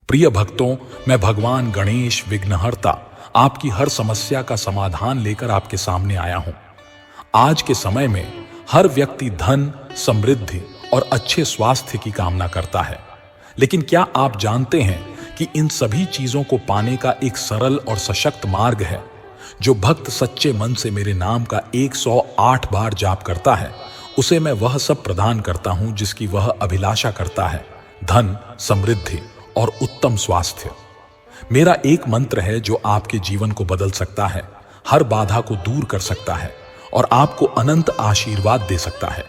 प्रिय भक्तों, मैं भगवान गणेश विघ्नहर्ता आपकी हर समस्या का समाधान लेकर आपके सामने आया हूं। आज के समय में हर व्यक्ति धन, समृद्धि और अच्छे स्वास्थ्य की कामना करता है, लेकिन क्या आप जानते हैं कि इन सभी चीजों को पाने का एक सरल और सशक्त मार्ग है। जो भक्त सच्चे मन से मेरे नाम का 108 बार जाप करता है, उसे मैं वह सब प्रदान करता हूं जिसकी वह अभिलाषा करता है, धन, समृद्धि और उत्तम स्वास्थ्य। मेरा एक मंत्र है जो आपके जीवन को बदल सकता है, हर बाधा को दूर कर सकता है और आपको अनंत आशीर्वाद दे सकता है।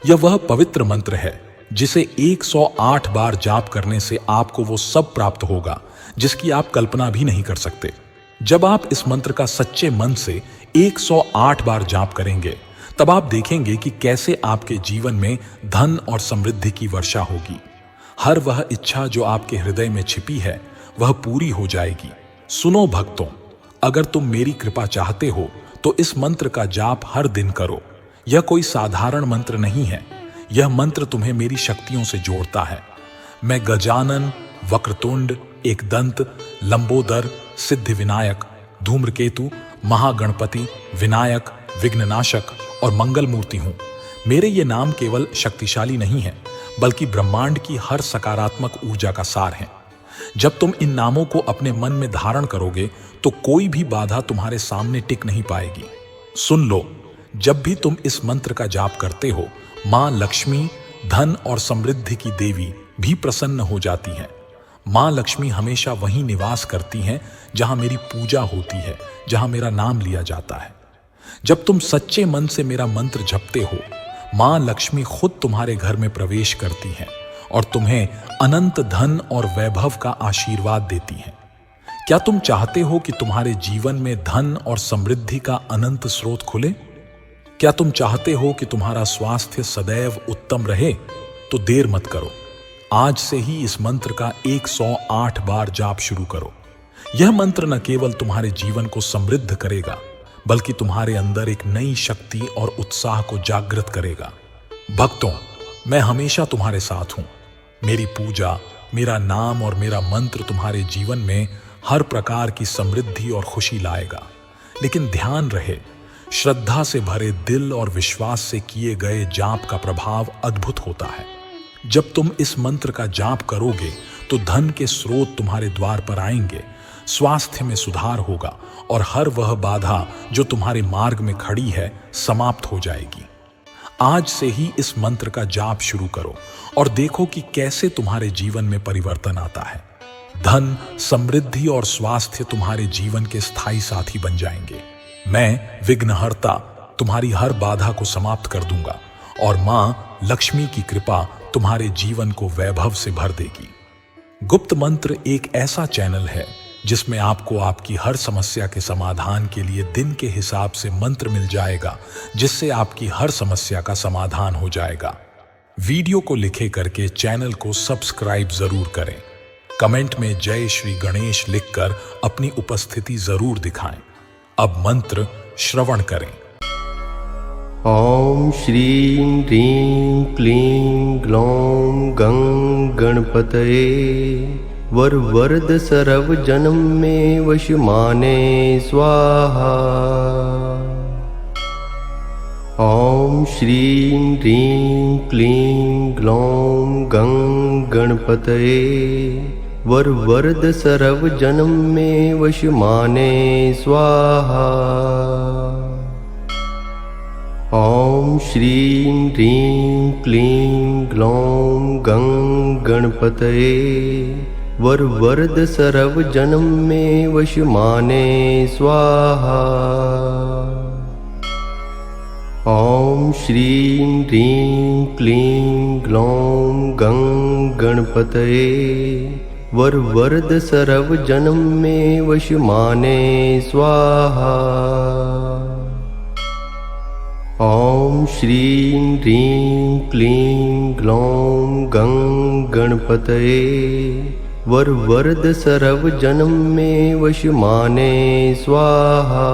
यह वह पवित्र मंत्र है जिसे 108 बार जाप करने से आपको वो सब प्राप्त होगा जिसकी आप कल्पना भी नहीं कर सकते। जब आप इस मंत्र का सच्चे मन से 108 बार जाप करेंगे, तब आप देखेंगे कि कैसे आपके जीवन में धन और समृद्धि की वर्षा होगी। हर वह इच्छा जो आपके हृदय में छिपी है, वह पूरी हो जाएगी। सुनो भक्तों, अगर तुम मेरी कृपा चाहते हो तो इस मंत्र का जाप हर दिन करो। यह कोई साधारण मंत्र नहीं है, यह मंत्र तुम्हें मेरी शक्तियों से जोड़ता है। मैं गजानन, वक्रतुंड, एकदंत, लंबोदर, सिद्धि विनायक, धूम्रकेतु, महागणपति, विनायक, विघ्ननाशक और मंगल मूर्ति हूं। मेरे ये नाम केवल शक्तिशाली नहीं है, बल्कि ब्रह्मांड की हर सकारात्मक ऊर्जा का सार है। जब तुम इन नामों को अपने मन में धारण करोगे तो कोई भी बाधा तुम्हारे सामने टिक नहीं पाएगी। सुन लो, जब भी तुम इस मंत्र का जाप करते हो, मां लक्ष्मी, धन और समृद्धि की देवी भी प्रसन्न हो जाती हैं। मां लक्ष्मी हमेशा वहीं निवास करती हैं जहां मेरी पूजा होती है, जहां मेरा नाम लिया जाता है। जब तुम सच्चे मन से मेरा मंत्र जपते हो, मां लक्ष्मी खुद तुम्हारे घर में प्रवेश करती हैं और तुम्हें अनंत धन और वैभव का आशीर्वाद देती हैं। क्या तुम चाहते हो कि तुम्हारे जीवन में धन और समृद्धि का अनंत स्रोत खुले? क्या तुम चाहते हो कि तुम्हारा स्वास्थ्य सदैव उत्तम रहे? तो देर मत करो, आज से ही इस मंत्र का 108 बार जाप शुरू करो। यह मंत्र न केवल तुम्हारे जीवन को समृद्ध करेगा, बल्कि तुम्हारे अंदर एक नई शक्ति और उत्साह को जागृत करेगा। भक्तों, मैं हमेशा तुम्हारे साथ हूं। मेरी पूजा, मेरा नाम और मेरा मंत्र तुम्हारे जीवन में हर प्रकार की समृद्धि और खुशी लाएगा। लेकिन ध्यान रहे, श्रद्धा से भरे दिल और विश्वास से किए गए जाप का प्रभाव अद्भुत होता है। जब तुम इस मंत्र का जाप करोगे तो धन के स्रोत तुम्हारे द्वार पर आएंगे, स्वास्थ्य में सुधार होगा और हर वह बाधा जो तुम्हारे मार्ग में खड़ी है समाप्त हो जाएगी। आज से ही इस मंत्र का जाप शुरू करो और देखो कि कैसे तुम्हारे जीवन में परिवर्तन आता है। धन, समृद्धि और स्वास्थ्य तुम्हारे जीवन के स्थायी साथी बन जाएंगे। मैं विघ्नहर्ता तुम्हारी हर बाधा को समाप्त कर दूंगा और मां लक्ष्मी की कृपा तुम्हारे जीवन को वैभव से भर देगी। गुप्त मंत्र एक ऐसा चैनल है जिसमें आपको आपकी हर समस्या के समाधान के लिए दिन के हिसाब से मंत्र मिल जाएगा, जिससे आपकी हर समस्या का समाधान हो जाएगा। वीडियो को लिखे करके चैनल को सब्सक्राइब जरूर करें। कमेंट में जय श्री गणेश लिखकर अपनी उपस्थिति जरूर दिखाएं। अब मंत्र श्रवण करें। ॐ श्रीं ह्रीं क्लीं ग्लौं गं गणपतये वरवरद सर्व जन्म में वशमाने स्वाहा। ॐ श्रीं ह्रीं क्लीं ग्लौं गं गणपतये वरवरद सर्व जन्म में वशमाने स्वाहा। ॐ श्रीं ह्रीं क्लीं ग्लौं गं गणपतये वरवरद सर्व जन्म में वशमाने स्वाहा। ॐ श्रीं ह्रीं क्लीं ग्लौं गं गणपतये वरवरद सर्व जन्म में वशमाने स्वाहा। ॐ श्रीं ह्रीं क्लीं ग्लौं गं गणपतये वरवरद सर्व जन्म में वशमाने स्वाहा।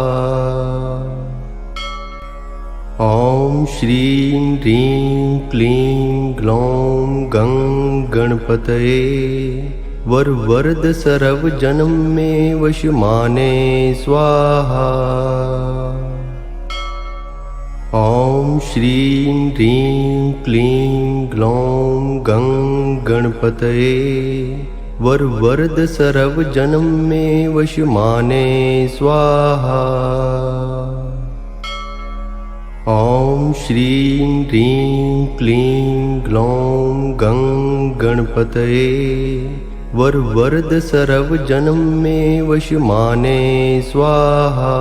ॐ श्रीं ह्रीं क्लीं ग्लौं गं गणपतये वर वरद सर्व जन्म में वशमाने स्वाहा। ॐ श्रीं ह्रीं क्लीं ग्लौं गं गणपतये वर वरद सर्व जन्म में वशमाने स्वाहा। ॐ श्रीं ह्रीं क्लीं ग्लौं गं गणपतये वर वरद सर्व जन्म में वशमाने स्वाहा।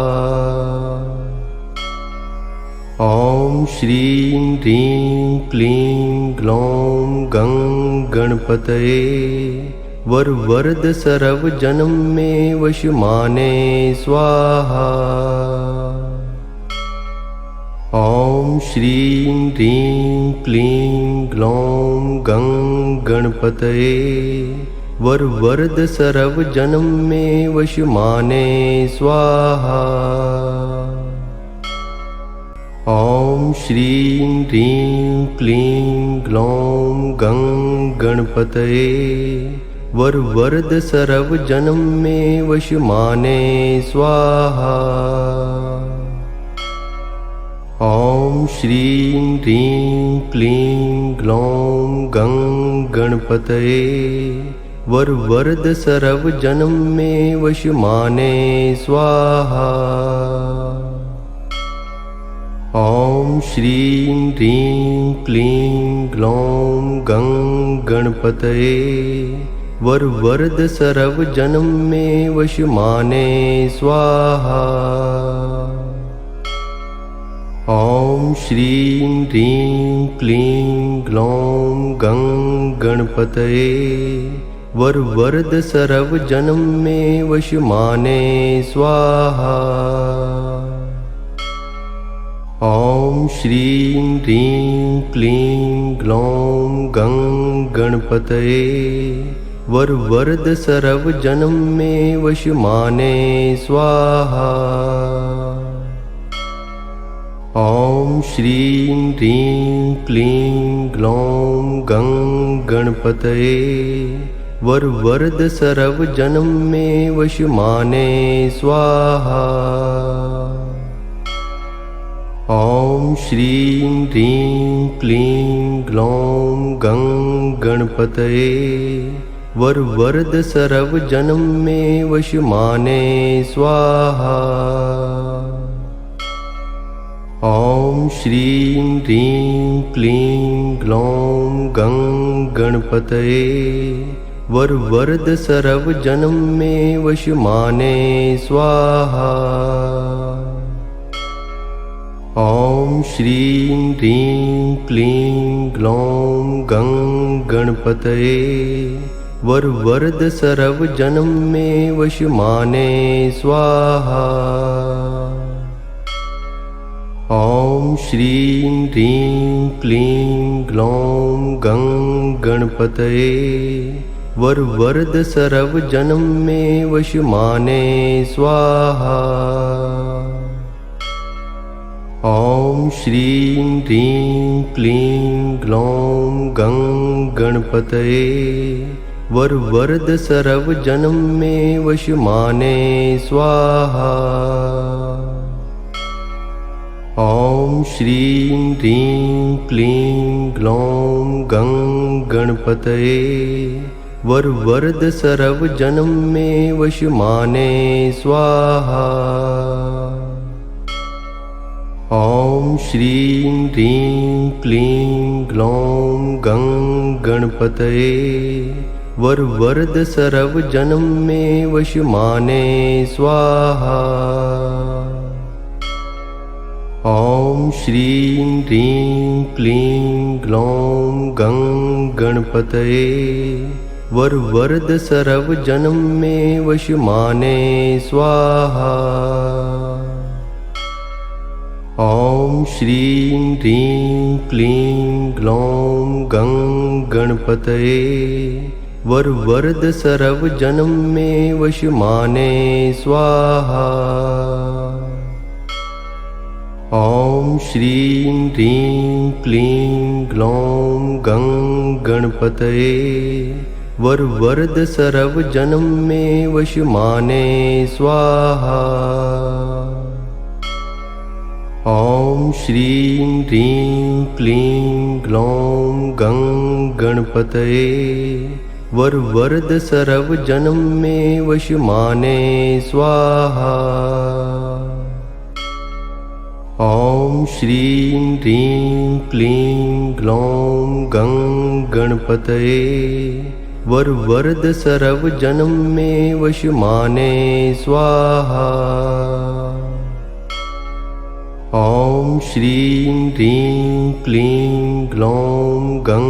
ॐ श्रीं ह्रीं क्लीं ग्लौं गं गणपतये वर वरद सर्व जन्म में वशमाने स्वाहा। ॐ श्रीं ह्रीं क्लीं ग्लौं गं गणपतये वर वरद सर्व जन्म में वशमाने स्वाहा। ॐ श्रीं ह्रीं क्लीं ग्लौं गं गणपतये वर वरद सर्व जन्म में वशमाने स्वाहा। ॐ श्रीं ह्रीं क्लीं ग्लौं गं गणपतये वर वरद सर्व जन्म में वशमाने स्वाहा। ॐ श्रीं ह्रीं क्लीं ग्लौं गं गणपतये वर वरद सर्व जन्म में वशमाने स्वाहा। ॐ श्रीं ह्रीं क्लीं ग्लौं गं गणपतये वर वरद सर्व जन्म में वशमाने स्वाहा। ॐ श्रीं ह्रीं क्लीं ग्लौं गं गणपतये वर वरद सर्व जन्म में वशमाने स्वाहा। ॐ श्रीं ह्रीं क्लीं ग्लौं गं गणपतये वर वरद सर्व जन्म में वशमाने स्वाहा। ॐ श्रीं ह्रीं क्लीं ग्लौं गं गणपतये वर वरद सर्व जन्म में वशमाने स्वाहा। ॐ श्रीं ह्रीं क्लीं ग्लौं गं गणपतये वर वरद सर्व जन्म में वशमाने स्वाहा। ॐ श्रीं ह्रीं क्लीं ग्लौं गं गणपतये वर वरद सर्व जन्म में वशमाने स्वाहा। ॐ श्रीं ह्रीं क्लीं ग्लौं गं गणपतये वर वरद सर्व जन्म में वशमाने स्वाहा। ॐ श्रीं ह्रीं क्लीं ग्लौं गं गणपतये वर वरद सर्व जन्म में वशमाने स्वाहा। ॐ श्रीं ह्रीं क्लीं ग्लौं गं गणपतये वर वरद सर्व जन्म में वशमाने स्वाहा। ॐ श्रीं ह्रीं क्लीं ग्लौं गं गणपतये वर वरद सर्व जन्म में वशमाने स्वाहा। ॐ श्रीं ह्रीं क्लीं ग्लौं गं गणपतये वर वरद सर्व जन्म में वशमाने स्वाहा। ॐ श्रीं ह्रीं क्लीं ग्लौं गं गणपतये वर वरद सर्व जन्म में वशमाने स्वाहा। ॐ श्रीं ह्रीं क्लीं ग्लौं गं गणपतये वर वरद सर्व जन्म में वशमाने स्वाहा। ॐ श्रीं ह्रीं क्लीं ग्लौं गं गणपतये वर वरद सर्व जन्म में वशमाने स्वाहा। ॐ श्रीं ह्रीं क्लीं ग्लौं गं गणपतये वर वरद सर्व जन्म में वशमाने स्वाहा। ॐ श्रीं ह्रीं क्लीं ग्लौं गं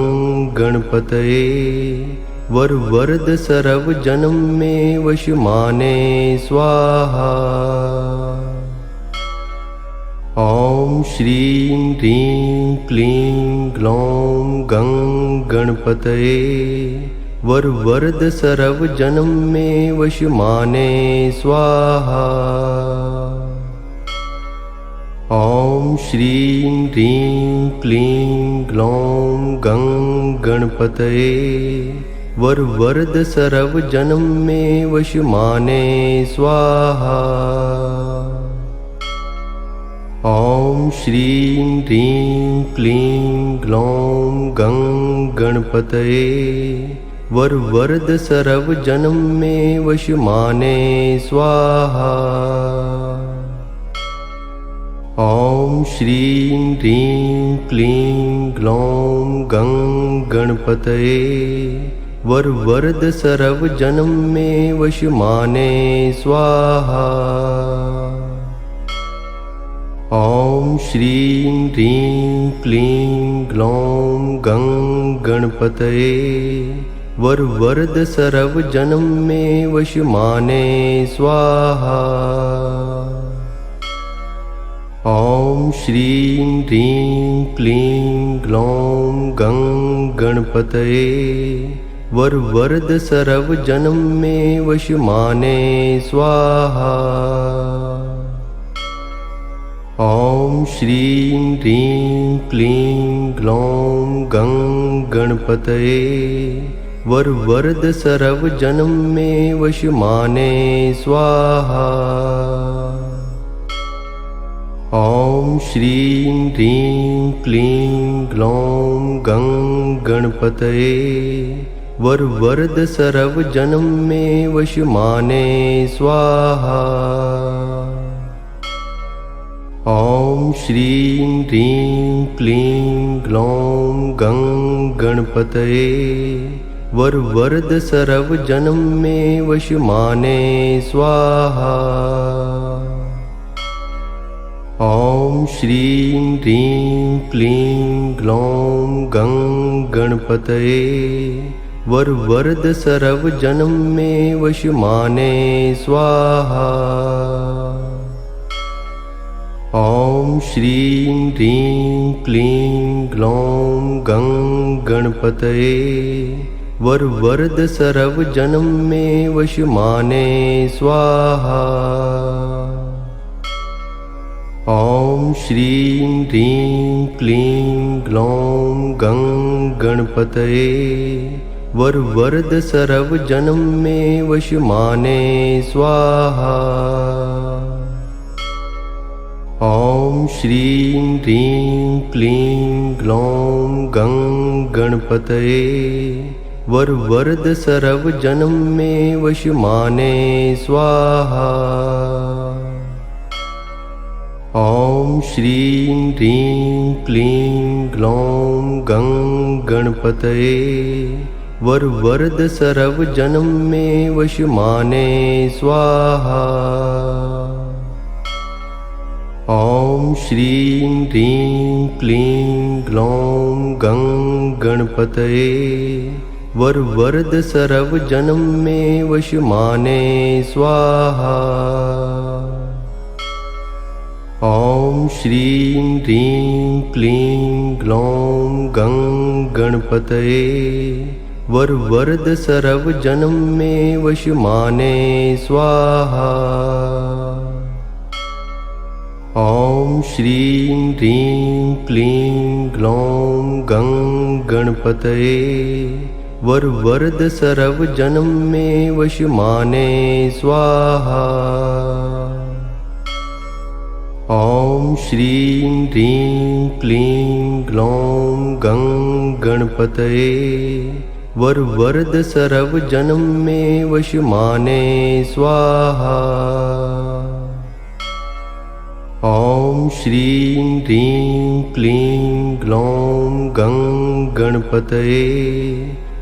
गणपतये वर वरद सर्व जन्म में वशमाने स्वाहा। ॐ श्रीं ह्रीं क्लीं ग्लौं गं गणपतये वर वरद सर्व जन्म में वशमाने स्वाहा। ॐ श्रीं ह्रीं क्लीं ग्लौं गं गणपतये वर वरद सर्व जन्म में वशमाने स्वाहा। ॐ श्रीं ह्रीं क्लीं ग्लौं गं गणपतये वर वरद सर्व जन्म में वशमाने स्वाहा। ॐ श्रीं ह्रीं क्लीं ग्लौं गं गणपतये वर वरद सर्व जन्म में वशमाने स्वाहा। ॐ श्रीं ह्रीं क्लीं ग्लौं गं गणपतये वर वरद सर्व जन्म में वशमाने स्वाहा। ॐ श्रीं ह्रीं क्लीं ग्लौं गं गणपतये वर वरद सर्व जन्म में वशमाने स्वाहा। ॐ श्रीं ह्रीं क्लीं ग्लौं गं गणपतये वर वरद सर्व जन्म में वशमाने स्वाहा। ॐ श्रीं ह्रीं क्लीं ग्लौं गं गणपतये वर वरद सर्व जन्म में वशमाने स्वाहा। ॐ श्रीं ह्रीं क्लीं ग्लौं गं गणपतये वर वरद सर्व जन्म में वशमाने स्वाहा। ॐ श्रीं ह्रीं क्लीं ग्लौं गं गणपतये वर वरद सर्व जन्म में वशमाने स्वाहा। ॐ श्रीं ह्रीं क्लीं ग्लौं गं गणपतये वर वरद सर्व जन्म में वशमाने स्वाहा। ॐ श्रीं ह्रीं क्लीं ग्लौं गं गणपतये वर वरद सर्व जन्म में वशमाने स्वाहा। ॐ श्रीं ह्रीं क्लीं ग्लौं गं गणपतये वर वरद सर्व जन्म में वशमाने स्वाहा। ॐ श्रीं ह्रीं क्लीं ग्लौं गं गणपतये वर वरद सर्व जन्म में वशमाने स्वाहा। ॐ श्रीं ह्रीं क्लीं ग्लौं गं गणपतये वर वरद सर्व जन्म में वशमाने स्वाहा। ॐ श्रीं ह्रीं क्लीं ग्लौं गं गणपतये वर वरद सर्व जन्म में वशमाने स्वाहा। ॐ श्रीं ह्रीं क्लीं ग्लौं गं गणपतये वर वरद सर्व जन्म में वशमाने स्वाहा। ओम श्रीं ह्रीं क्लीं ग्लौं गं गणपतये वर वरद सर्व जन्म में वशमाने स्वाहा। ओम श्रीं ह्रीं क्लीं ग्लौं गं गणपतये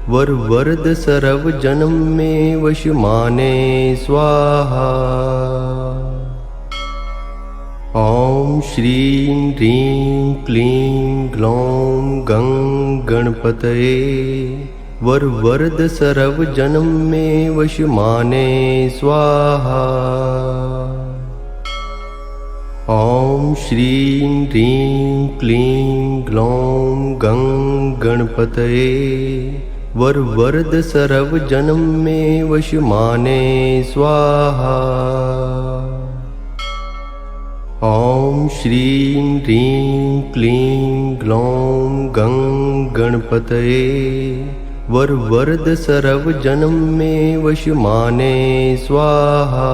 वर वरद सर्व जन्म में वशमाने स्वाहा। ओम श्रीं ह्रीं क्लीं ग्लौं गं गणपतये वर वरद सर्व जन्म में वशमाने स्वाहा। ओम श्रीं ह्रीं क्लीं ग्लौं गं गणपतये वर वरद सर्व जन्म में वशमाने स्वाहा। ओम श्रीं ह्रीं क्लीं ग्लौं गं गणपतये वर वरद सर्व जन्म में वशमाने स्वाहा।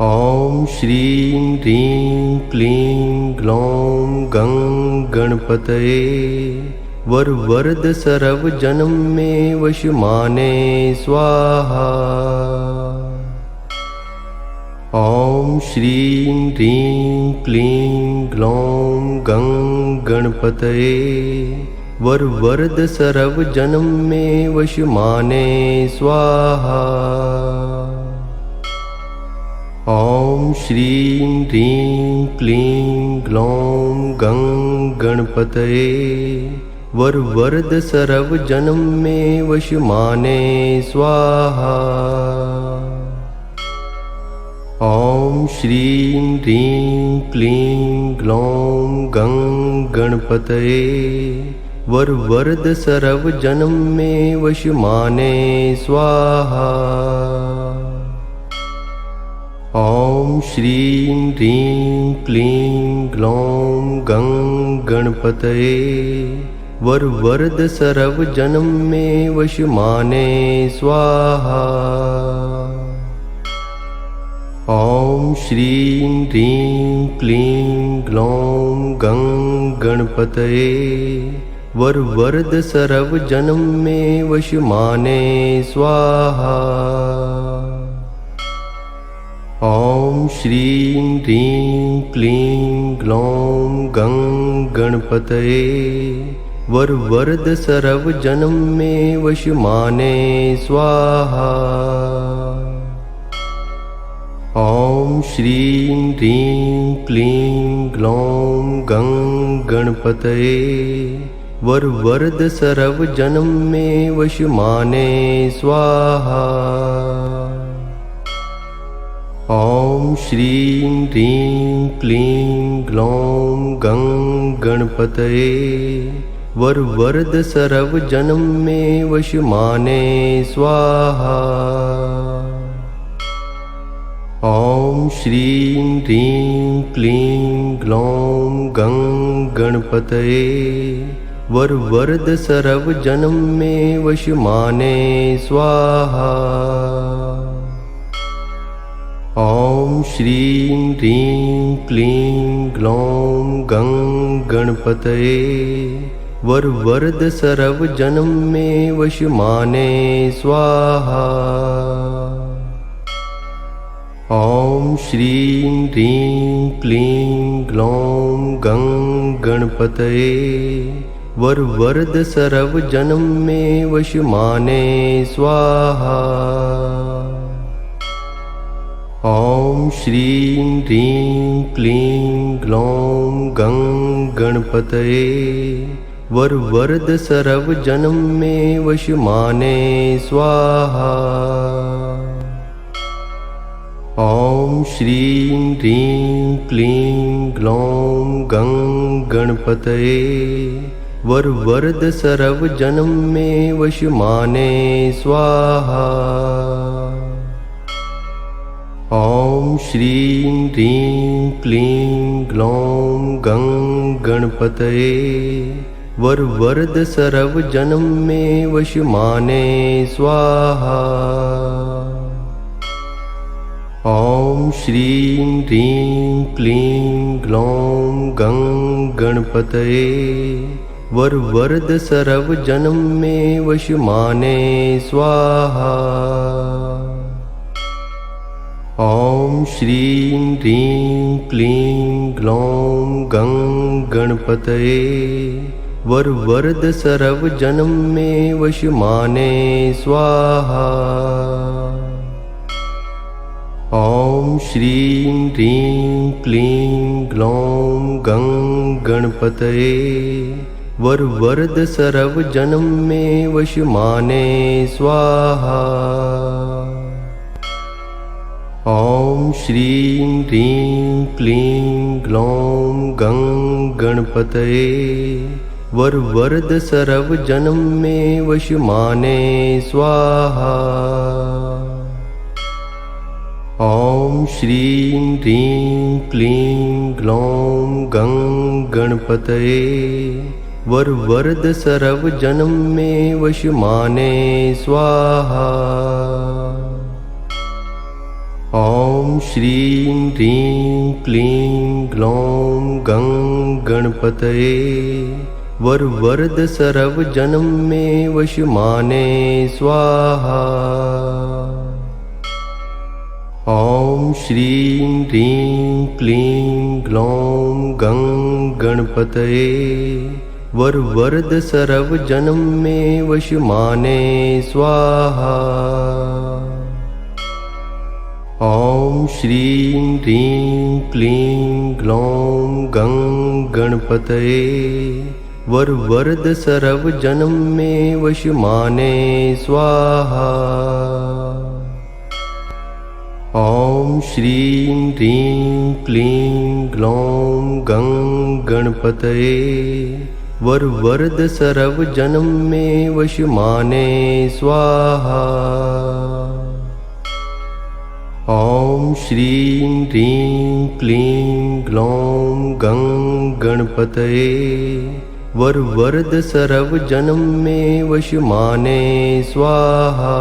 ओम श्रीं ह्रीं क्लीं ग्लौं गं गणपतये वर वरद सर्व जन्म में वशमाने स्वाहा। ओम श्रीं ह्रीं क्लीं ग्लौं गं गणपतये वर वरद सर्व जन्म में वशमाने स्वाहा। ओम श्रीं ह्रीं क्लीं ग्लौं गं गणपतये वर वरद सर्व जन्म में वशमाने स्वाहा। ओम श्रीं ह्रीं क्लीं ग्लौं गं गणपतये वर वरद सर्व जन्म में वशमाने स्वाहा। ओम श्रीं ह्रीं क्लीं ग्लौं गं गणपतये वर वरद सर्व जन्म में वशमाने स्वाहा। ओम श्रीं ह्रीं क्लीं ग्लौं गं गणपतये वर वरद सर्व जन्म में वशमाने स्वाहा। ओम श्रीं ह्रीं क्लीं ग्लौं गं गणपतये वर वरद सर्व जन्म में वशमाने स्वाहा। ओम श्रीं ह्रीं क्लीं ग्लौं गं गणपतये वर वरद सर्व जन्म में वशमाने स्वाहा। ओम श्रीं ह्रीं क्लीं ग्लौं गं गणपतये वर वरद सर्व जन्म में वशमाने स्वाहा। ओम श्रीं ह्रीं क्लीं ग्लौं गं गणपतये वर वरद सर्व जन्म में वशमाने स्वाहा। ओम श्रीं ह्रीं क्लीं ग्लौं गं गणपतये वर वरद सर्व जन्म में वशमाने स्वाहा। ओम श्रीं ह्रीं क्लीं ग्लौं गं गणपतये वर वरद सर्व जन्म में वशमाने स्वाहा। ओम श्रीं ह्रीं क्लीं ग्लौं गं गणपतये वर वरद सर्व जन्म में वशमाने स्वाहा। ओम श्रीं ह्रीं क्लीं ग्लौं गं गणपतये वर वरद सर्व जन्म में वशमाने स्वाहा। ओम श्रीं ह्रीं क्लीं ग्लौं गं गणपतये वर वरद सर्व जन्म में वश माने स्वाहा। ओम श्रीं ह्रीं क्लीं ग्लौं गं गणपतये वर वरद सर्व जन्म में वश माने स्वाहा। ओम श्रीं ह्रीं क्लीं ग्लौं गं गणपतये वर वरद सर्व जन्म में वश माने स्वाहा। ओम श्रीं ह्रीं क्लीं ग्लौं गं गणपतये वर वरद सर्व जन्म में वश माने स्वाहा। ओम श्रीं ह्रीं क्लीं ग्लौं गं गणपतये वर वरद सर्व जन्म में वश माने स्वाहा। ओम श्रीं ह्रीं क्लीं ग्लौं गं गणपतये वर वरद सर्व जन्म में वश माने स्वाहा। ओम श्रीं ह्रीं क्लीं ग्लौं गं गणपतये वर वरद सर्व जन्म में वश माने स्वाहा। ओम श्रीं ह्रीं क्लीं ग्लौं गं गणपतये वर वरद सर्व जन्म में वश माने स्वाहा। ओम श्रीं ह्रीं क्लीं ग्लौं गं गणपतये वर वरद सर्व जन्म में वश माने स्वाहा। ओम श्रीं ह्रीं क्लीं ग्लौं गं गणपतये वर वरद सर्व जन्म में वश माने स्वाहा। ओम श्रीं ह्रीं क्लीं ग्लौं गं गणपतये वर वरद सर्व जन्म में वश माने स्वाहा।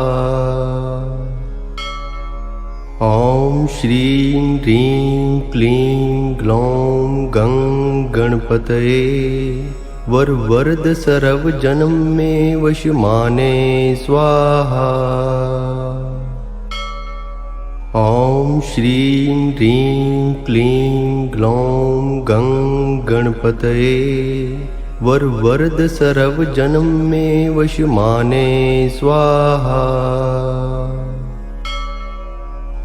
ओम श्रीं ह्रीं क्लीं ग्लौं गं गणपतये वर वरद सर्व जन्म में वश माने स्वाहा। ओम श्रीं ह्रीं क्लीं ग्लौं गं गणपतये वर वरद सर्व जन्म में वश माने स्वाहा।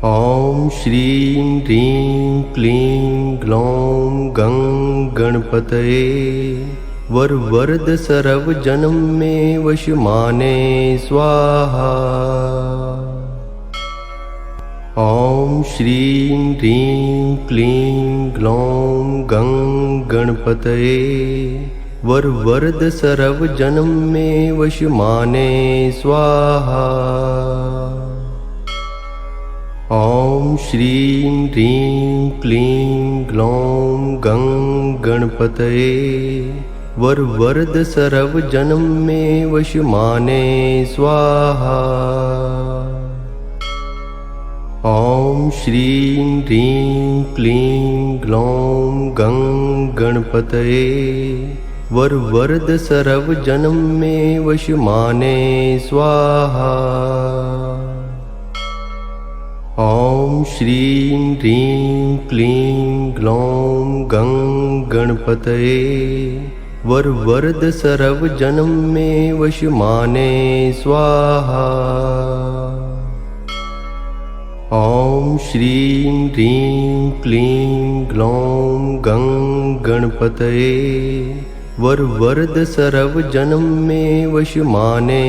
ओम श्रीं ह्रीं क्लीं ग्लौं गं गणपतये वर वरद सर्व जन्म में वश माने स्वाहा। ओम श्रीं ह्रीं क्लीं ग्लौं गं गणपतये वर वरद सर्व जन्म में वश माने स्वाहा। ओम श्रीं ह्रीं क्लीं ग्लौं गं गणपतये वर वरद सर्व जन्म में वश माने स्वाहा। ओम श्रीं ह्रीं क्लीं ग्लौं गं गणपतये वर वरद सर्व जन्म में वश माने स्वाहा। ओम श्रीं ह्रीं क्लीं ग्लौं गं गणपतये वर वरद सर्व जन्म में वश माने स्वाहा। ओम श्रीं ह्रीं क्लीं ग्लौं गं गणपतये वर वरद सर्व जन्म में वश माने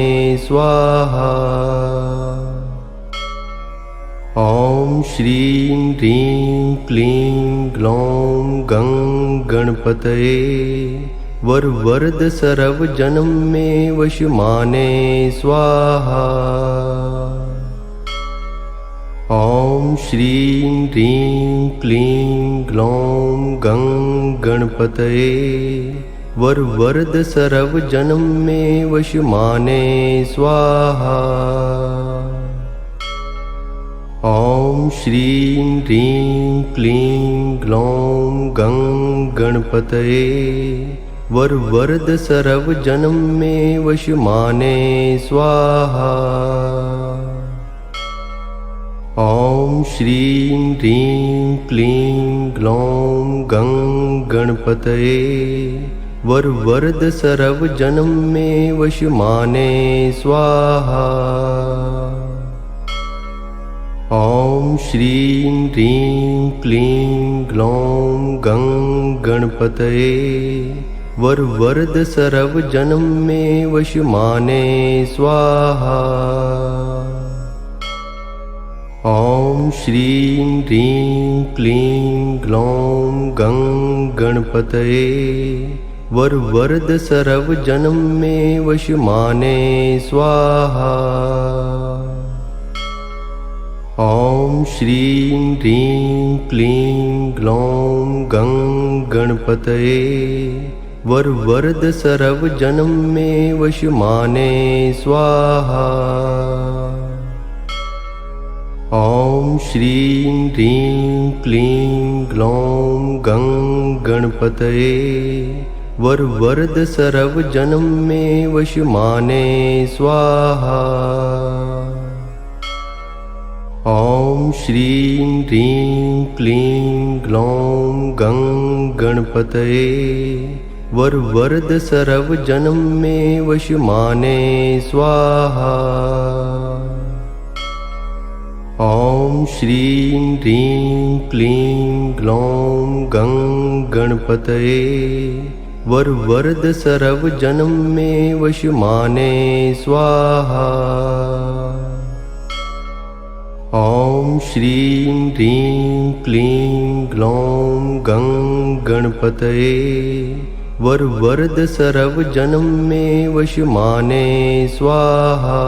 स्वाहा। ओम श्रीं ह्रीं क्लीं ग्लौं गं गणपतये वर वरद सर्व जन्म में वश माने स्वाहा। ओम श्रीं ह्रीं क्लीं ग्लौं गं गणपतये वर वरद सर्व जन्म में वशमाने स्वाहा। ओम श्रीं ह्रीं क्लीं ग्लौं गं गणपतये वर वरद सर्व जन्म में वशमाने स्वाहा। ओम श्रीं ह्रीं क्लीं ग्लौं गं गणपतये वर वरद सर्व जन्म में वशमाने स्वाहा। ओम श्रीं ह्रीं क्लीं ग्लौं गं गणपतये वर वरद सर्व जन्म में वशमाने स्वाहा। ओम श्रीं ह्रीं क्लीं ग्लौं गं गणपतये वर वरद सर्व जन्म में वशमाने स्वाहा। ओम श्रीं ह्रीं क्लीं ग्लौं गं गणपतये वर वरद सर्व जन्म में वशमाने स्वाहा। ओम श्रीं ह्रीं क्लीं ग्लौं गं गणपतये वर वरद सर्व जन्म में वशमाने स्वाहा। ओम श्रीं ह्रीं क्लीं ग्लौं गं गणपतये वर वरद सर्व जन्म में वशमाने स्वाहा। ओम श्रीं ह्रीं क्लीं ग्लौं गं गणपतये वर वरद सर्व जन्म में वशमाने स्वाहा। ओम श्रीं ह्रीं क्लीं ग्लौं गं गणपतये वर वरद सर्व जन्म में वशमाने स्वाहा।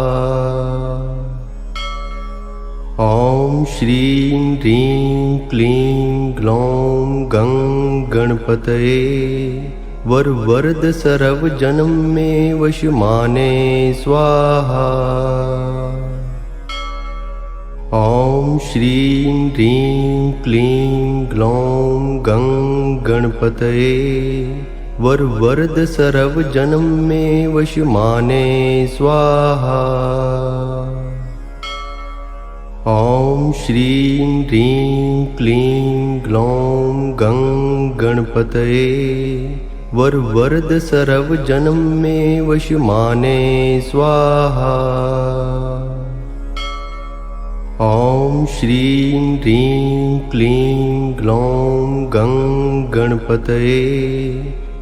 ओम श्रीं ह्रीं क्लीं ग्लौं गं गणपतये वर वरद सर्व जन्म में वशमाने स्वाहा। ओम श्रीं ह्रीं क्लीं ग्लौं गं गणपतये वर वरद सर्व जन्म में वशमाने स्वाहा। ओम श्रीं ह्रीं क्लीं ग्लौं गं गणपतये वर वरद सर्व जन्म में वशमाने स्वाहा। ओम श्रीं ह्रीं क्लीं ग्लौं गं गणपतये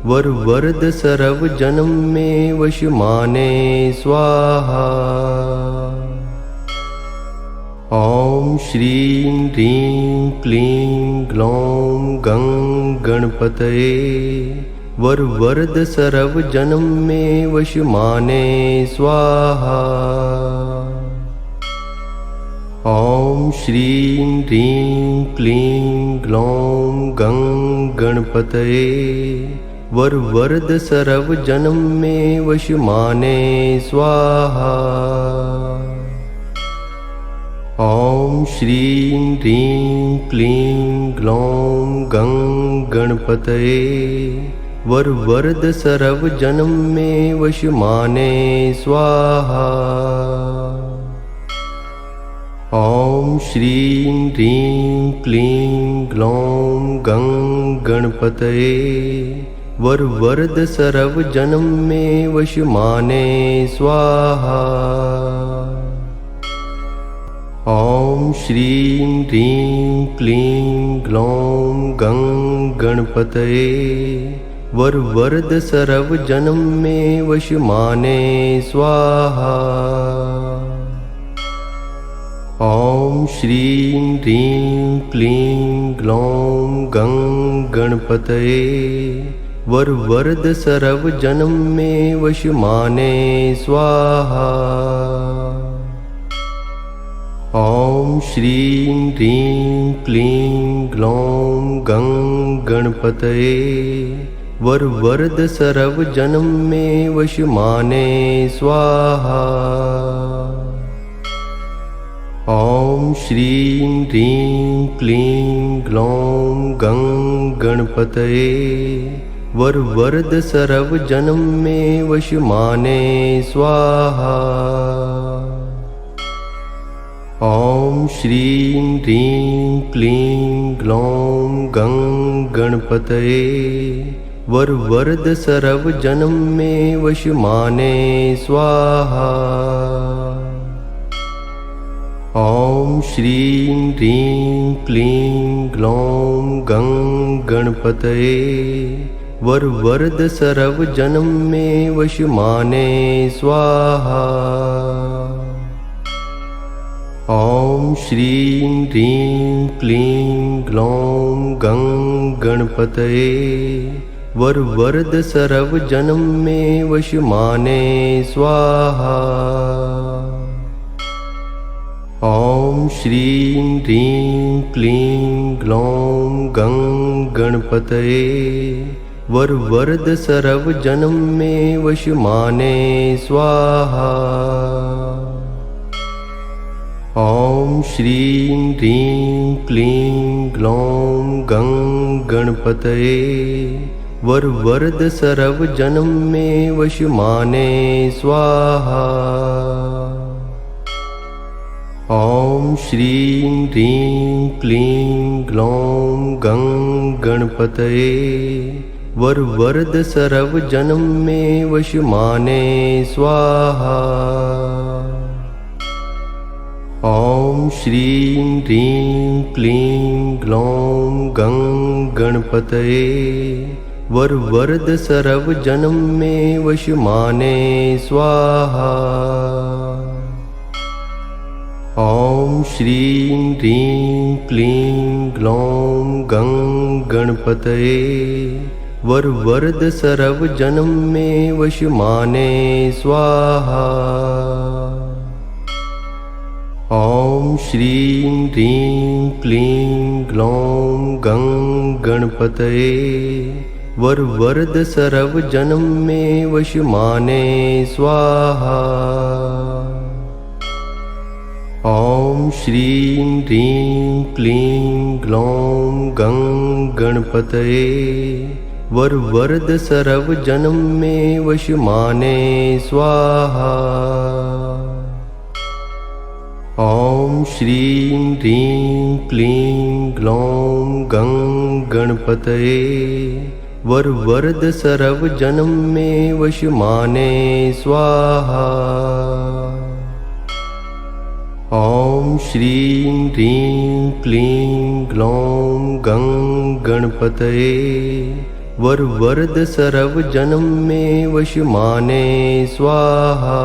वर वरद सर्व जन्म में वशमाने स्वाहा। ओम श्रीं ह्रीं क्लीं ग्लौं गं गणपतये वर वरद सर्व जन्म में वशमाने स्वाहा। ओम श्रीं ह्रीं क्लीं ग्लौं गं गणपतये वर वरद सर्व जन्म में वशमाने स्वाहा। ओम श्रीं ह्रीं क्लीं ग्लौं गं गणपतये वर वरद सर्व जन्म में वशमाने स्वाहा। ओम श्रीं ह्रीं क्लीं ग्लौं गं गणपतये वर वरद सर्व जन्म में वशमाने स्वाहा। ओम श्रीं ह्रीं क्लीं ग्लौं गं गणपतये वर वरद सर्व जन्म में वशमाने स्वाहा। ओम श्रीं ह्रीं क्लीं ग्लौं गं गणपतये वर वरद सर्व जन्म में वशमाने स्वाहा। ओम श्रीं ह्रीं क्लीं ग्लौं गं गणपतये वर वरद सर्व जन्म में वश माने स्वाहा। ओम श्रीं ह्रीं क्लीं ग्लौं गं गणपतये वर वरद सर्व जन्म में वश माने स्वाहा। ओम श्रीं ह्रीं क्लीं ग्लौं गं गणपतये वर वरद सर्व जन्म में वश माने स्वाहा। ओम श्रीं ह्रीं क्लीं ग्लौं गं गणपतये वर वरद सर्व जन्म में वश माने स्वाहा। ओम श्रीं ह्रीं क्लीं ग्लौं गं गणपतये वर वरद सर्व जन्म में वश माने स्वाहा। ओम श्रीं ह्रीं क्लीं ग्लौं गं गणपतये वर वरद सर्व जन्म में वश माने स्वाहा। ओम श्रीं ह्रीं क्लीं ग्लौं गं गणपतये वर वरद सर्व जन्म में वश माने स्वाहा। ओम श्रीं ह्रीं क्लीं ग्लौं गं गणपतये वर वरद सर्व जन्म में वश माने स्वाहा। ओम श्रीं ह्रीं क्लीं ग्लौं गं गणपतये वर वरद सर्व जन्म में वश माने स्वाहा। ओम श्रीं ह्रीं क्लीं ग्लौं गं गणपतये वर वरद सर्व जन्म में वश माने स्वाहा। ओम श्रीं ह्रीं क्लीं ग्लौं गं गणपतये वर वरद सर्व जन्म में वश माने स्वाहा। ओम श्रीं ह्रीं क्लीं ग्लौं गं गणपतये वर वरद सर्व जन्म में वश माने स्वाहा। ओम श्रीं ह्रीं क्लीं ग्लौं गं गणपतये वर वरद सर्व जन्म में वश माने स्वाहा। ओम श्रीं ह्रीं क्लीं ग्लौं गं गणपतये वर वरद सर्व जन्म में वश माने स्वाहा।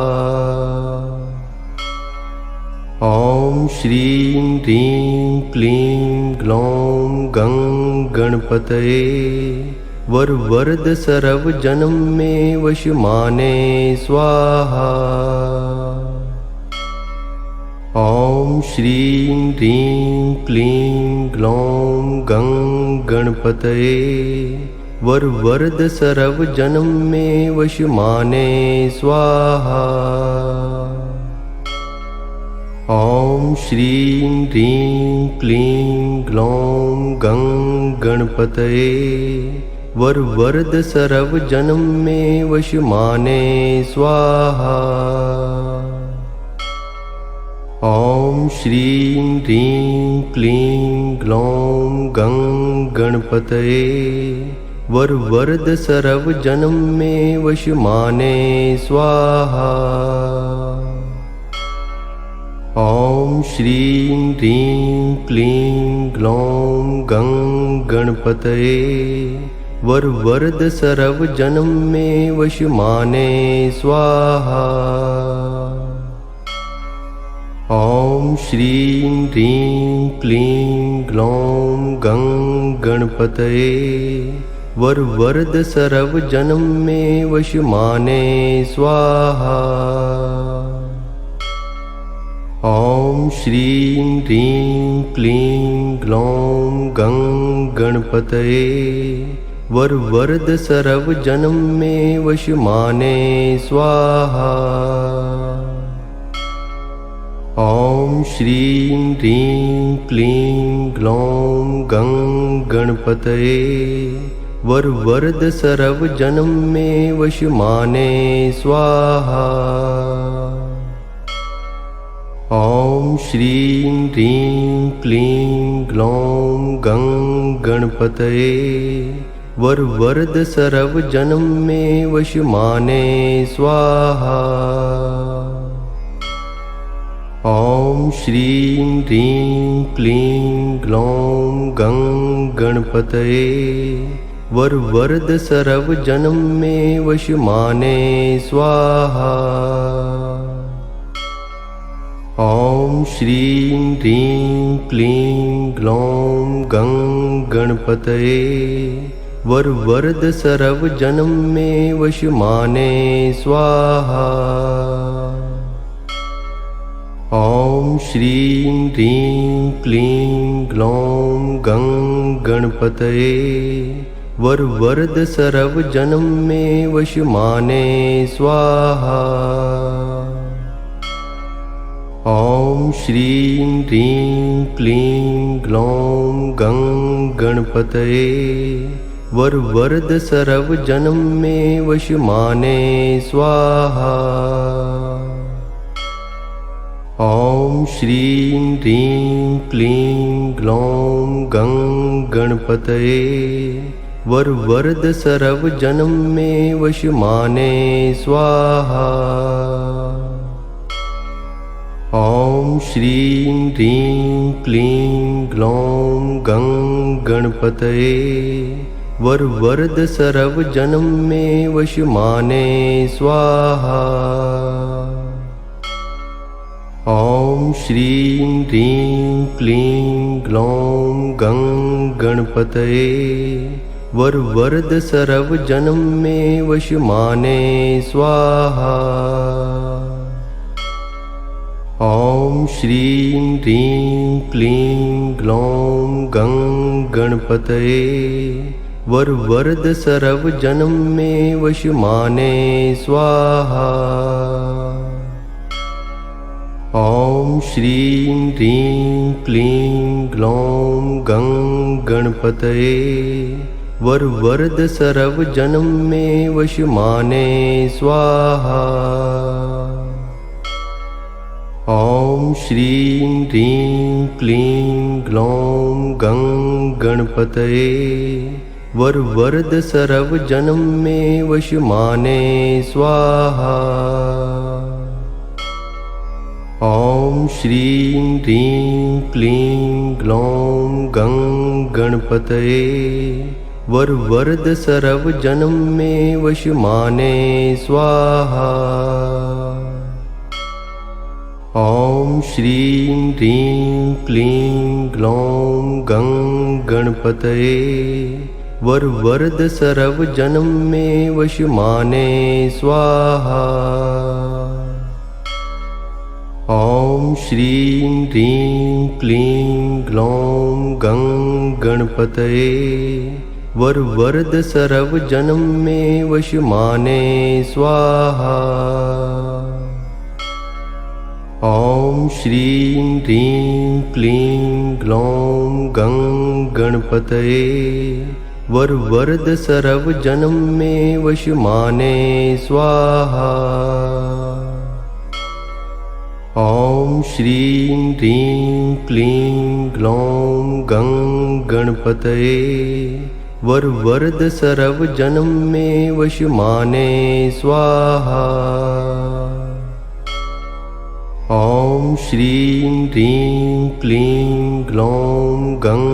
ओम श्रीं ह्रीं क्लीं ग्लौं गं गणपतये वर वरद सर्व जन्म में वश माने स्वाहा। ओम श्रीं ह्रीं क्लीं ग्लौं गं गणपतये वर वरद सर्व जन्म में वश माने स्वाहा। ओम श्रीं ह्रीं क्लीं ग्लौं गं गणपतये वर वरद सर्व जन्म में वश माने स्वाहा। ओम श्रीं ह्रीं क्लीं ग्लौं गं गणपतये वर वरद सर्व जन्म में वश माने स्वाहा। ओम श्रीं ह्रीं क्लीं ग्लौं गं गणपतये वर वरद सर्व जन्म में वश माने स्वाहा। ओम श्रीं ह्रीं क्लीं ग्लौं गं गणपतये वर वरद सर्व जन्म में वश माने स्वाहा। ओम श्रीं ह्रीं क्लीं ग्लौं गं गणपतये वर वरद सर्व जन्म में वश माने स्वाहा। ओम श्रीं ह्रीं क्लीं ग्लौं गं गणपतये वर वरद सर्व जन्म में वश माने स्वाहा। ओम श्रीं ह्रीं क्लीं ग्लौं गं गणपतये वर वरद सर्व जन्म में वश माने स्वाहा। ओम श्रीं ह्रीं क्लीं ग्लौं गं गणपतये वर वरद सर्व जन्म में वश माने स्वाहा। ओम श्रीं ह्रीं क्लीं ग्लौं गं गणपतये वर वरद सर्व जन्म में वश माने स्वाहा। ओम श्रीं ह्रीं क्लीं ग्लौं गं गणपतये वर वरद सर्व जन्म में वश माने स्वाहा। ओम श्रीं ह्रीं क्लीं ग्लौं गं गणपतये वर वरद सर्व जन्म में वश माने स्वाहा। ओम श्रीं ह्रीं क्लीं ग्लौं गं गणपतये वर वरद सर्व जन्म में वश माने स्वाहा। ओम श्रीं ह्रीं क्लीं ग्लौं गं गणपतये वर वरद सर्व जन्म में वश माने स्वाहा। ओम श्रीं ह्रीं क्लीं ग्लौं गं गणपतये वर वरद सर्व जन्म में वश माने स्वाहा। ओम श्रीं ह्रीं क्लीं ग्लौं गं गणपतये वर वरद सर्व जन्म में वश माने स्वाहा। ओम श्रीं ह्रीं क्लीं ग्लौं गं गणपतये वर वरद सर्व जन्म में वश माने स्वाहा। ओम श्रीं ह्रीं क्लीं ग्लौं गं गणपतये वर वरद सर्व जन्म में वश माने स्वाहा। ओम श्रीं ह्रीं क्लीं ग्लौं गं गणपतये वर वरद सर्व जन्म में वश माने स्वाहा। ओम श्रीं ह्रीं क्लीं ग्लौं गं गणपतये वर वरद सर्व जन्म में वश माने स्वाहा। ओम श्रीं ह्रीं क्लीं ग्लौं गं गणपतये वर वरद सर्व जन्म में वश माने स्वाहा। ओम श्रीं ह्रीं क्लीं ग्लौं गं गणपतये वर वरद सर्व जन्म में वश माने स्वाहा। ओम श्रीं ह्रीं क्लीं ग्लौं गं गणपतये वर वरद सर्व जन्म में वश माने स्वाहा। ओम श्रीं ह्रीं क्लीं ग्लौं गं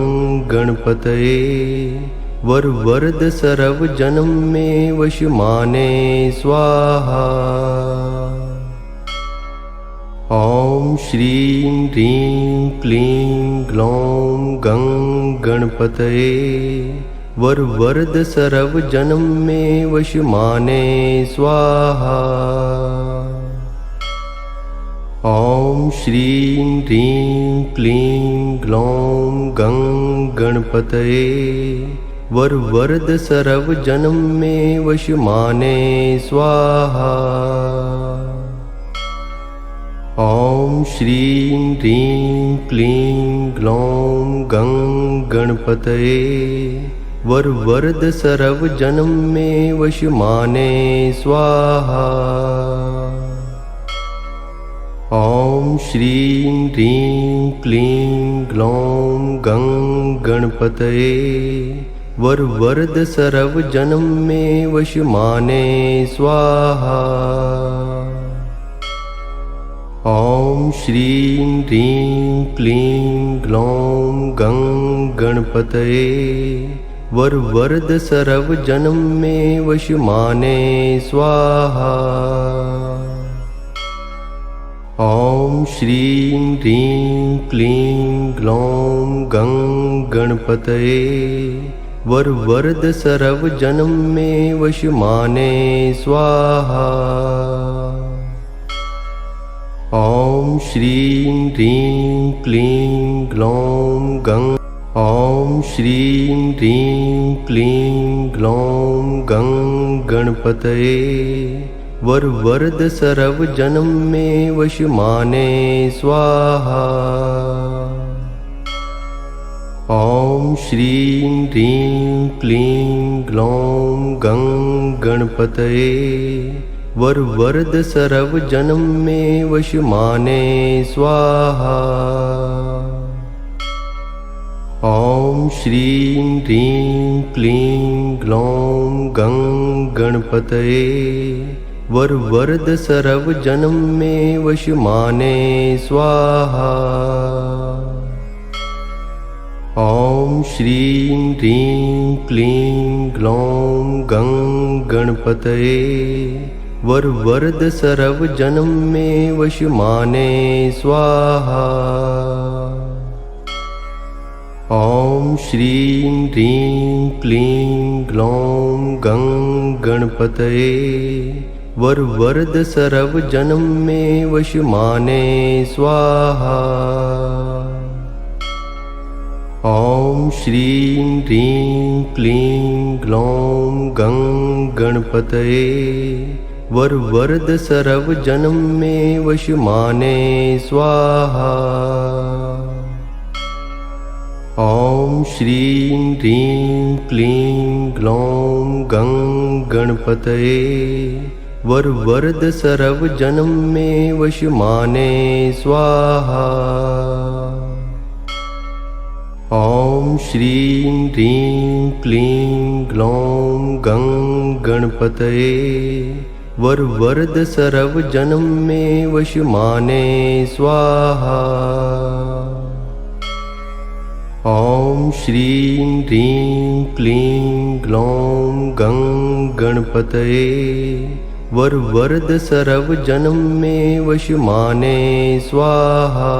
गणपतये वर वरद सर्व जन्म में वश माने स्वाहा। ओम श्रीं ह्रीं क्लीं ग्लौं गं गणपतये वर वरद सर्व जन्म में वश माने स्वाहा। ओम श्रीं ह्रीं क्लीं ग्लौं गं गणपतये वर वरद सर्व जन्म में वशमाने स्वाहा। ओम श्रीं ह्रीं क्लीं ग्लौं गं गणपतये वर वरद सर्व जन्म में वशमाने स्वाहा। ओम श्रीं ह्रीं क्लीं ग्लौं गं गणपतये वर वरद सर्व जन्म में वशमाने स्वाहा। ओम श्रीं ह्रीं क्लीं ग्लौं गं गणपतये वर वरद सर्व जन्म में वशमाने स्वाहा। ओम श्रीं ह्रीं क्लीं ग्लौं गं गणपतये वर वरद सर्व जन्म में वशमाने स्वाहा। ओम श्रीं ह्रीं क्लीं ग्लौं गं ओम श्रीं ह्रीं क्लीं ग्लौं गं गणपतये वर वरद सर्व जन्म में वशमाने स्वाहा। ओम श्रीं ह्रीं क्लीं ग्लौं गं गणपतये वर वरद सर्व जन्म में वशमाने स्वाहा। ओम श्रीं ह्रीं क्लीं ग्लौं गं गणपतये वर वरद सर्व जन्म में वशमाने स्वाहा। ओम श्रीं ह्रीं क्लीं ग्लौं गं गणपतये वर वरद सर्व जन्म में वशमाने स्वाहा। ओम श्रीं ह्रीं क्लीं ग्लौं गं गणपतये वर वरद सर्व जन्म में वशमाने स्वाहा। ओम श्रीं ह्रीं क्लीं ग्लौं गं गणपतये वर वरद सर्व जन्म में वशमाने स्वाहा। ओम श्रीं ह्रीं क्लीं ग्लौं गं गणपतये वर वरद सर्व जन्म में वशमाने स्वाहा। ओम श्रीं ह्रीं क्लीं ग्लौं गं गणपतये वर वरद सर्व जन्म में वशमाने स्वाहा। ओम श्रीं ह्रीं क्लीं ग्लौं गं गणपतये वर वरद सर्व जन्म में वशमाने स्वाहा।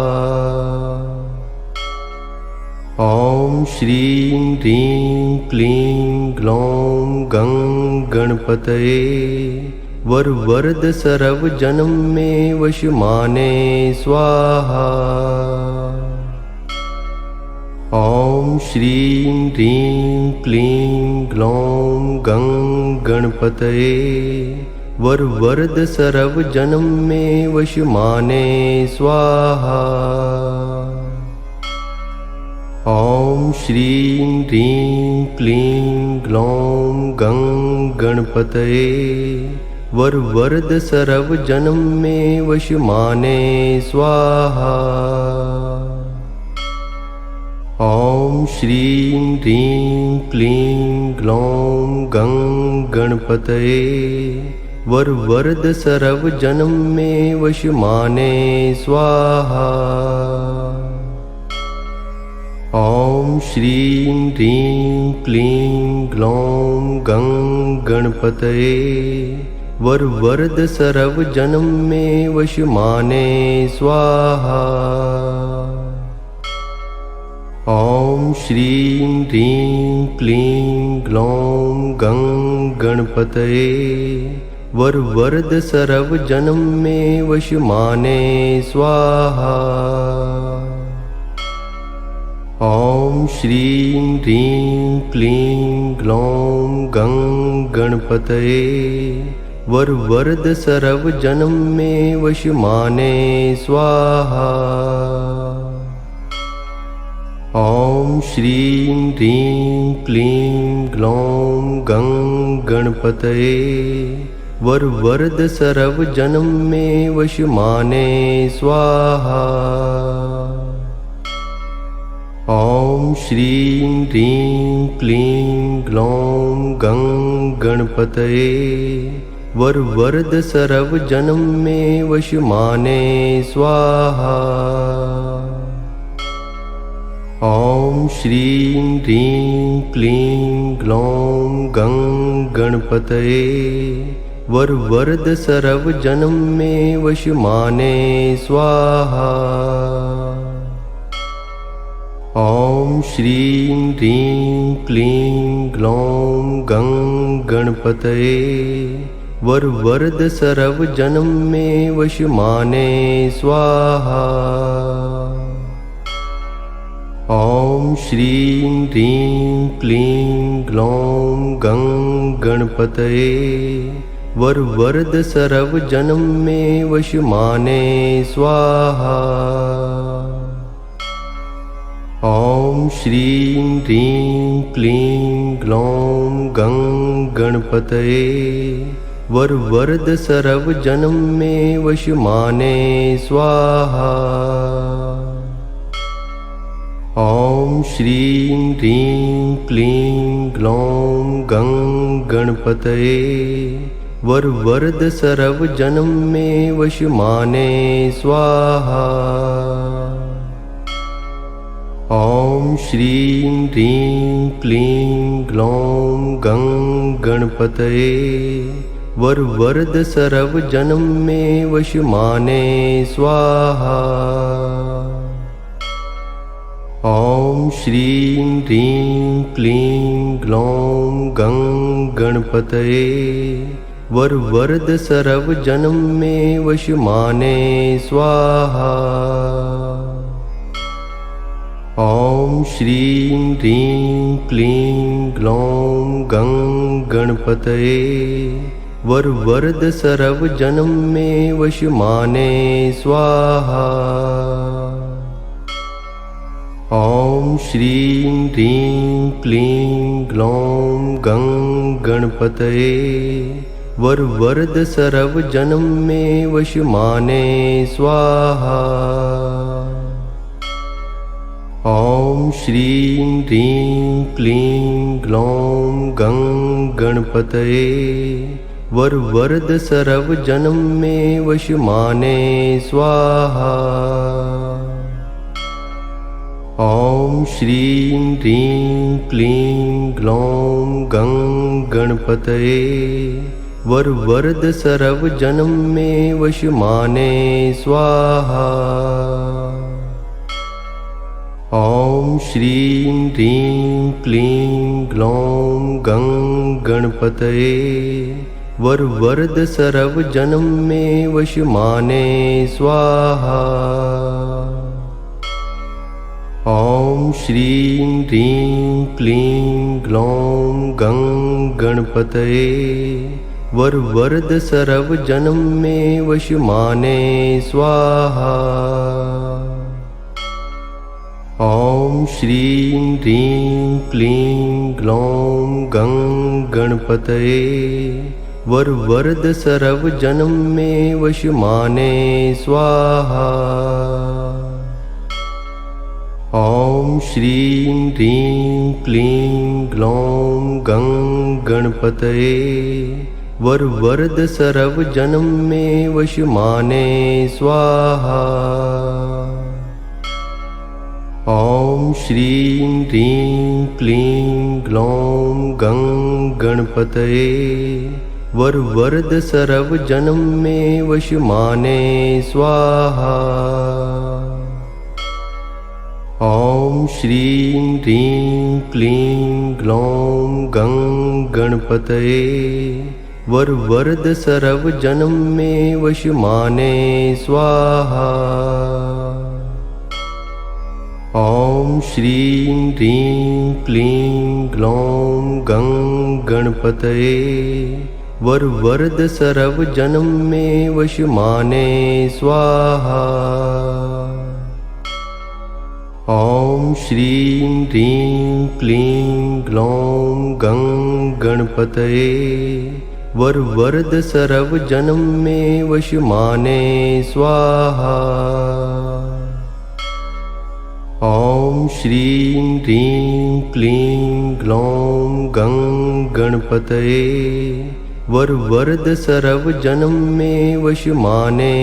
ओम श्रीं ह्रीं क्लीं ग्लौं गं गणपतये वर वरद सर्व जन्म में वशमाने स्वाहा। ओम श्रीं ह्रीं क्लीं ग्लौं गं गणपतये वर वरद सर्व जन्म में वशमाने स्वाहा। ओम श्रीं ह्रीं क्लीं ग्लौं गं गणपतये वर वरद सर्व जन्म में वशमाने स्वाहा। ओम श्रीं ह्रीं क्लीं ग्लौं गं गणपतये वर वरद सर्व जन्म में वशमाने स्वाहा। ओम श्रीं ह्रीं क्लीं ग्लौं गं गणपतये वर वरद सर्व जन्म में वशमाने स्वाहा। ओम श्रीं ह्रीं क्लीं ग्लौं गं गणपतये वर वरद सर्व जन्म में वशमाने स्वाहा। ओम श्रीं ह्रीं क्लीं ग्लौं गं गणपतये वरद सर्व जन्म में वशमाने स्वाहा। ॐ श्रीं ह्रीं क्लीं ग्लौं गं गणपतये वरद सर्व जन्म में वशमाने स्वाहा। ॐ श्रीं ह्रीं क्लीं ग्लौं गं गणपतये वरद सर्व जन्म में वशमाने स्वाहा। ॐ श्रीं ह्रीं क्लीं ग्लौं गं गणपतये वरद सर्व जन्म में वशमाने स्वाहा। ॐ श्रीं ह्रीं क्लीं ग्लौं गं गणपतये वरद सर्व जन्म में वशमाने स्वाहा। ॐ श्रीं ह्रीं क्लीं ग्लौं गं गणपतये वरद सर्व जन्म में वशमाने स्वाहा। ॐ श्रीं ह्रीं क्लीं ग्लौं गं गणपतये वरद सर्व जन्म में वशमाने स्वाहा। ॐ श्रीं ह्रीं क्लीं ग्लौं गं गणपतये वरद सर्व जन्म में वशमाने स्वाहा। ॐ श्रीं ह्रीं क्लीं ग्लौं गं गणपतये वरद सर्व जन्म में वशमाने स्वाहा। ॐ श्रीं ह्रीं क्लीं ग्लौं गं गणपतये वरद सर्व जन्म में वशमाने स्वाहा। ॐ श्रीं ह्रीं क्लीं ग्लौं गं गणपतये वरद सर्व जन्म में वशमाने स्वाहा। ॐ श्रीं ह्रीं क्लीं ग्लौं गं गणपतये वरद सर्व जन्म में वशमाने स्वाहा। ॐ श्रीं ह्रीं क्लीं ग्लौं गं गणपतये वरद सर्व जन्म में वशमाने स्वाहा। ॐ श्रीं ह्रीं क्लीं ग्लौं गं गणपतये वरद सर्व जन्म में वशमाने स्वाहा। ॐ श्रीं ह्रीं क्लीं ग्लौं गं गणपतये वरद सर्व जन्म में वशमाने स्वाहा। ॐ श्रीं ह्रीं क्लीं ग्लौं गं गणपतये वरद सर्व जन्म में वशमाने स्वाहा। ॐ श्रीं ह्रीं क्लीं ग्लौं गं गणपतये वरद सर्व जन्म में वशमाने स्वाहा। ॐ श्रीं ह्रीं क्लीं ग्लौं गं गणपतये वरद सर्व जन्म में वशमाने स्वाहा। ॐ श्रीं ह्रीं क्लीं ग्लौं गं गणपतये वरद सर्व जन्म में वशमाने स्वाहा। ॐ श्रीं ह्रीं क्लीं ग्लौं गं गणपतये वरद सर्व जन्म में वशमाने स्वाहा। ॐ श्रीं ह्रीं क्लीं ग्लौं गं गणपतये वरवरद सर्वजन्म में वशमाने स्वाहा। ॐ श्रीं ह्रीं क्लीं ग्लौं गं गणपतये वरवरद सर्वजन्म में वशमाने स्वाहा। ॐ श्रीं ह्रीं क्लीं ग्लौं गं गणपतये वरवरद सर्वजन्म में वशमाने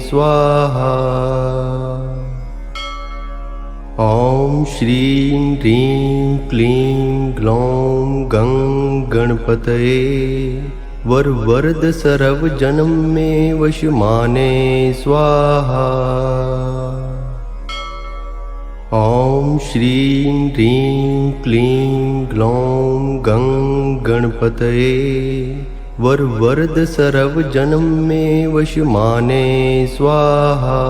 स्वाहा। ॐ श्रीं ह्रीं क्लीं ग्लौं गं गणपतये वरवरद सर्वजन्म में वशमाने स्वाहा। ॐ श्रीं ह्रीं क्लीं ग्लौं गं गणपतये वरवरद सर्वजन्म में वशमाने स्वाहा।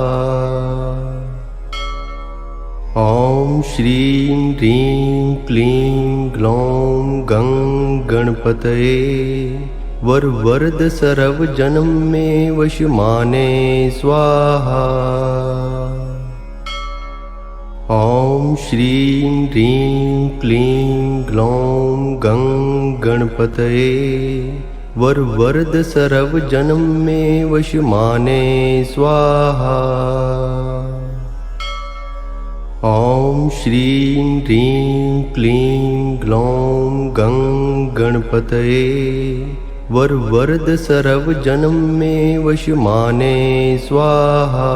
ॐ श्रीं ह्रीं क्लीं ग्लौं गं गणपतये वरवरद सर्वजन्म में वशमाने स्वाहा। ॐ श्रीं ह्रीं क्लीं ग्लौं गं गणपतये वरवरद सर्वजन्म में वशमाने स्वाहा। ॐ श्रीं ह्रीं क्लीं ग्लौं गं गणपतये वरवरद सर्वजन्म में वशमाने स्वाहा।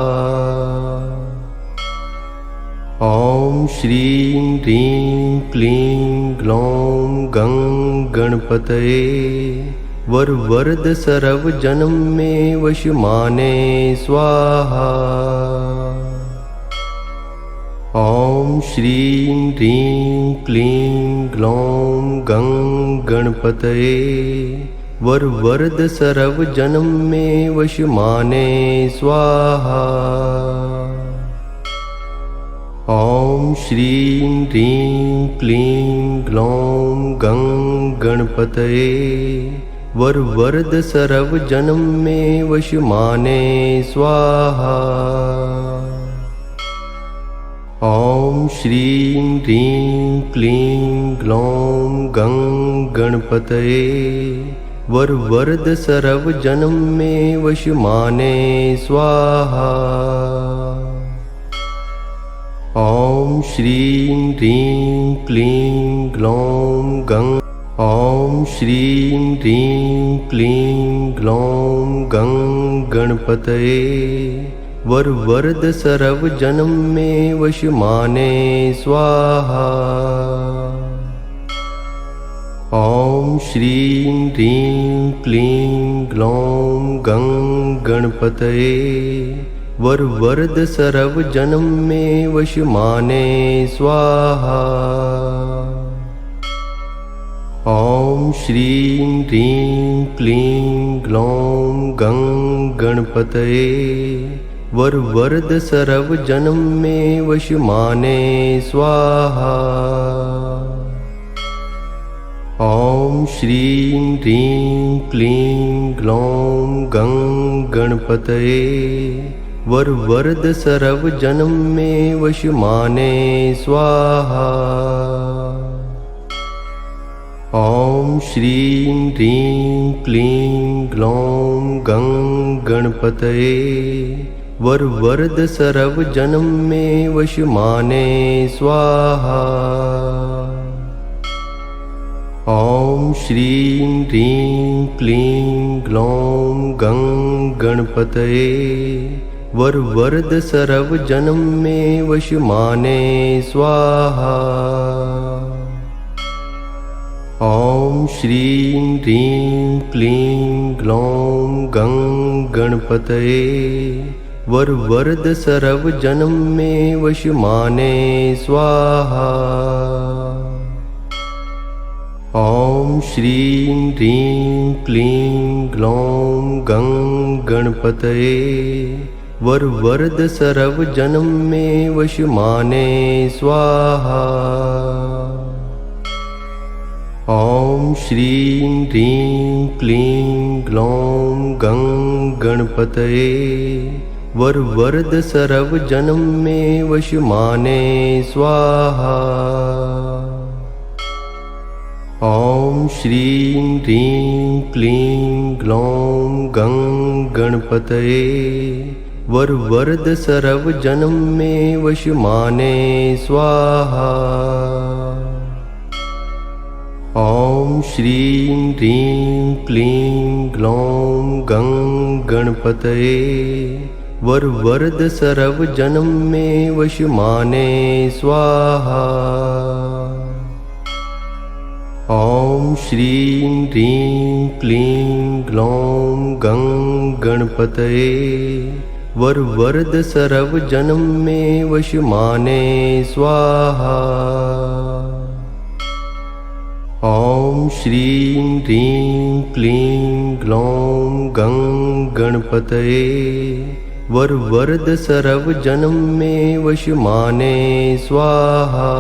ॐ श्रीं ह्रीं क्लीं ग्लौं गं गणपतये वरवरद सर्वजन्म में वशमाने स्वाहा। ॐ श्रीं ह्रीं क्लीं ग्लौं गं गणपतये वरवरद सर्वजन्म में वशमाने स्वाहा। ॐ श्रीं ह्रीं क्लीं ग्लौं गं गणपतये वरवरद सर्वजन्म में वशमाने स्वाहा। ॐ श्रीं ह्रीं क्लीं ग्लौं गं गणपतये वरवरद सर्वजन्म में वशमाने स्वाहा। ॐ श्रीं ह्रीं क्लीं ग्लौं गं ॐ श्रीं ह्रीं क्लीं ग्लौं गं गणपतये वरवरद सर्वजन्म में वशमाने स्वाहा। ॐ श्रीं ह्रीं क्लीं ग्लौं गं गणपतये वरवरद सर्वजन्म में वशमाने स्वाहा। ॐ श्रीं ह्रीं क्लीं ग्लौं गं गणपतये वरवरद सर्वजन्म में वशमाने स्वाहा। ॐ श्रीं ह्रीं क्लीं ग्लौं गं गणपतये वरवरद सर्वजन्म में वशमाने स्वाहा। ॐ श्रीं ह्रीं क्लीं ग्लौं गं गणपतये वरवरद सर्वजन्म में वशमाने स्वाहा। ॐ श्रीं ह्रीं क्लीं ग्लौं गं गणपतये वरवरद सर्वजन्म में वशमाने स्वाहा। ॐ श्रीं ह्रीं क्लीं ग्लौं गं गणपतये वरवरद सर्वजन्म में वशमाने स्वाहा। ॐ श्रीं ह्रीं क्लीं ग्लौं गं गणपतये वर वरद सर्व जन्म में वश माने स्वाहा। ओम श्रीं ह्रीं क्लीं ग्लौं गं गणपतये वर वरद सर्व जन्म में वश माने स्वाहा। ओम श्रीं ह्रीं क्लीं ग्लौं गं गणपतये वर वरद सर्व जन्म में वश माने स्वाहा। ओम श्रीं ह्रीं क्लीं ग्लौं गं गणपतये वर वरद सर्व जन्म में वश माने स्वाहा। ओम श्रीं ह्रीं क्लीं ग्लौं गं गणपतये वर वरद सर्व जन्म में वश माने स्वाहा। ओम श्रीं ह्रीं क्लीं ग्लौं गं गणपतये वर वरद सर्व जन्म में वश माने स्वाहा।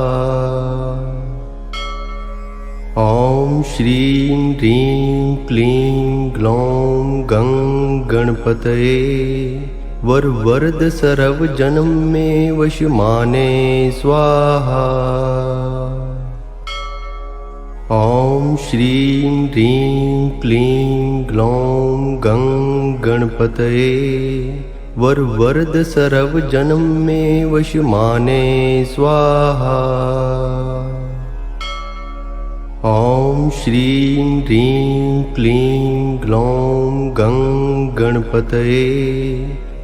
ओम श्रीं ह्रीं क्लीं ग्लौं गं गणपतये वर वरद सर्व जन्म में वश माने स्वाहा। ओम श्रीं ह्रीं क्लीं ग्लौं गं गणपतये वर वरद सर्व जन्म में वश माने स्वाहा। ओम श्रीं ह्रीं क्लीं ग्लौं गं गणपतये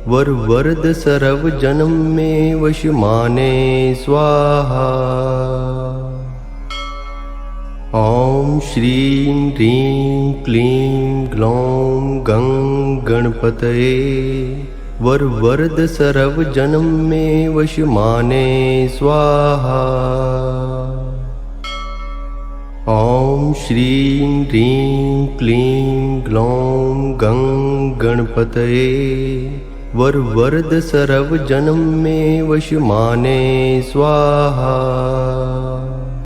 वर वरद सर्व जन्म में वश माने स्वाहा। ओम श्रीं ह्रीं क्लीं ग्लौं गं गणपतये वर वरद सर्व जन्म में वश माने स्वाहा। ओम श्रीं ह्रीं क्लीं ग्लौं गं गणपतये वर वरद सर्व जन्म में वश माने स्वाहा।